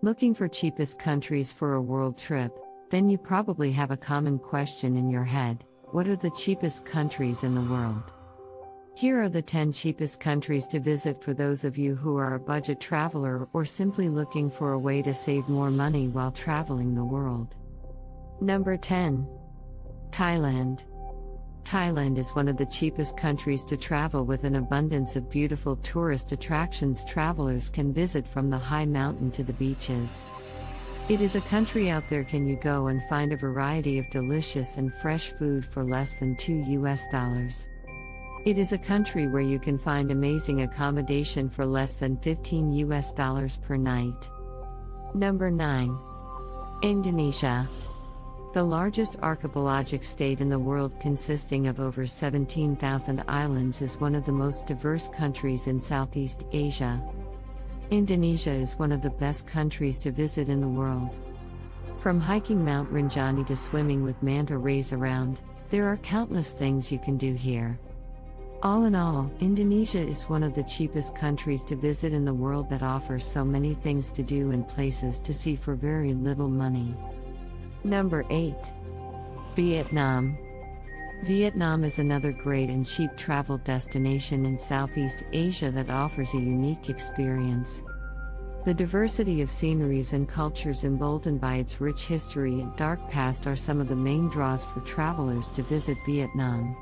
Looking for cheapest countries for a world trip? Then you probably have a common question in your head: what are the cheapest countries in the world? Here are the 10 cheapest countries to visit for those of you who are a budget traveler or simply looking for a way to save more money while traveling the world. Number 10. Thailand. Thailand is one of the cheapest countries to travel, with an abundance of beautiful tourist attractions travelers can visit, from the high mountain to the beaches. It is a country out there can you go and find a variety of delicious and fresh food for less than $2. It is a country where you can find amazing accommodation for less than $15 per night. Number 9. Indonesia. The largest archipelagic state in the world, consisting of over 17,000 islands, is one of the most diverse countries in Southeast Asia. Indonesia is one of the best countries to visit in the world. From hiking Mount Rinjani to swimming with manta rays around, there are countless things you can do here. All in all, Indonesia is one of the cheapest countries to visit in the world that offers so many things to do and places to see for very little money. Number 8. Vietnam. Vietnam is another great and cheap travel destination in Southeast Asia that offers a unique experience. The diversity of sceneries and cultures, emboldened by its rich history and dark past, are some of the main draws for travelers to visit Vietnam.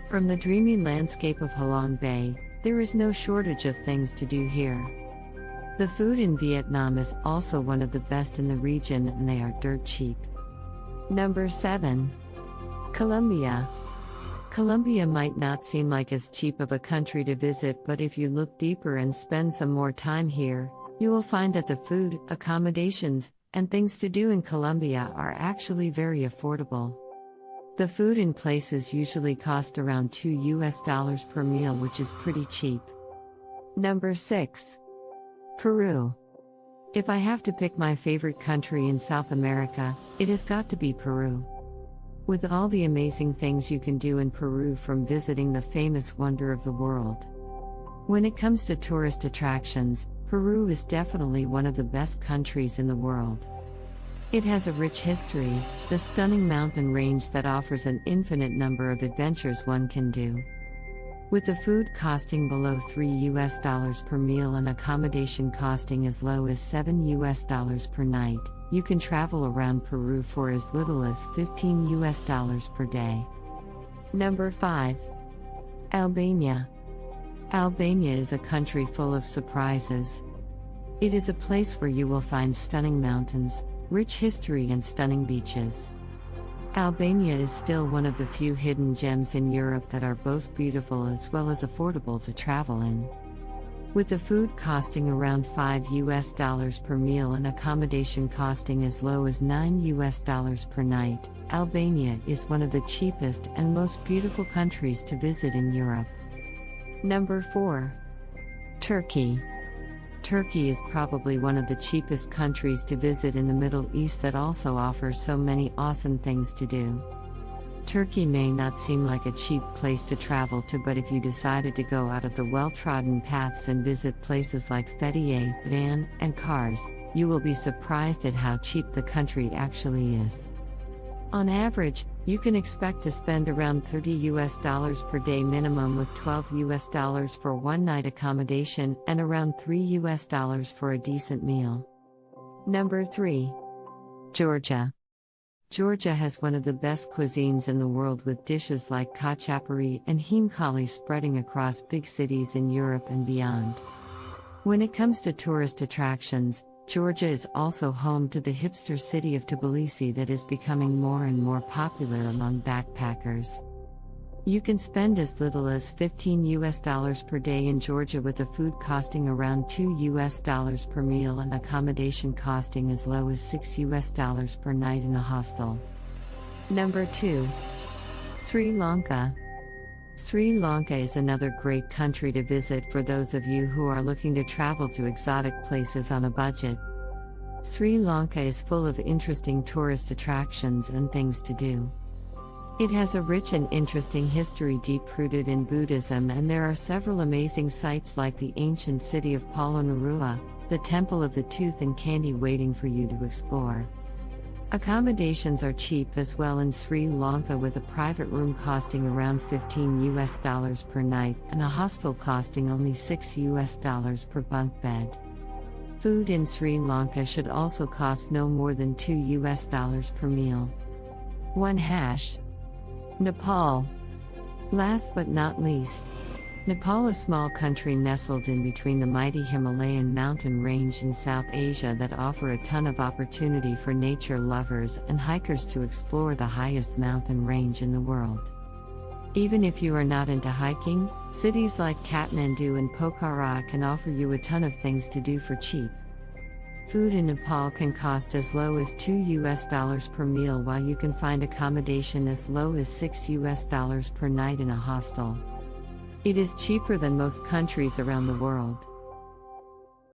From the dreamy landscape of Halong Bay, there is no shortage of things to do here. The food in Vietnam is also one of the best in the region, and they are dirt cheap. Number 7. Colombia. Colombia might not seem like as cheap of a country to visit, but if you look deeper and spend some more time here, you will find that the food, accommodations, and things to do in Colombia are actually very affordable. The food in places usually cost around $2 per meal, which is pretty cheap. Number 6. Peru. If I have to pick my favorite country in South America, it has got to be Peru. With all the amazing things you can do in Peru, from visiting the famous wonder of the world. When it comes to tourist attractions, Peru is definitely one of the best countries in the world. It has a rich history, the stunning mountain range that offers an infinite number of adventures one can do. With the food costing below $3 per meal and accommodation costing as low as $7 per night, you can travel around Peru for as little as $15 per day. Number 5. Albania. Albania is a country full of surprises. It is a place where you will find stunning mountains, rich history, and stunning beaches. Albania is still one of the few hidden gems in Europe that are both beautiful as well as affordable to travel in. With the food costing around $5 per meal and accommodation costing as low as $9 per night, Albania is one of the cheapest and most beautiful countries to visit in Europe. Number 4. Turkey. Turkey is probably one of the cheapest countries to visit in the Middle East that also offers so many awesome things to do. Turkey may not seem like a cheap place to travel to, but if you decided to go out of the well-trodden paths and visit places like Fethiye, Van, and Kars, you will be surprised at how cheap the country actually is. On average, you can expect to spend around $30 per day minimum, with $12 for one night accommodation and around $3 for a decent meal. Number 3. Georgia. Georgia has one of the best cuisines in the world, with dishes like khachapuri and himkali spreading across big cities in Europe and beyond. When it comes to tourist attractions, Georgia is also home to the hipster city of Tbilisi that is becoming more and more popular among backpackers. You can spend as little as $15 per day in Georgia, with the food costing around $2 per meal and accommodation costing as low as $6 per night in a hostel. Number 2. Sri Lanka. Sri Lanka is another great country to visit for those of you who are looking to travel to exotic places on a budget. Sri Lanka is full of interesting tourist attractions and things to do. It has a rich and interesting history deep-rooted in Buddhism, and there are several amazing sites like the ancient city of Polonnaruwa, the temple of the tooth and candy waiting for you to explore. Accommodations are cheap as well in Sri Lanka, with a private room costing around $15 per night and a hostel costing only $6 per bunk bed. Food in Sri Lanka should also cost no more than $2 per meal. 1 Nepal. Last but not least, Nepal, a small country nestled in between the mighty Himalayan mountain range in South Asia that offer a ton of opportunity for nature lovers and hikers to explore the highest mountain range in the world. Even if you are not into hiking, cities like Kathmandu and Pokhara can offer you a ton of things to do for cheap. Food in Nepal can cost as low as $2 per meal, while you can find accommodation as low as $6 per night in a hostel. It is cheaper than most countries around the world.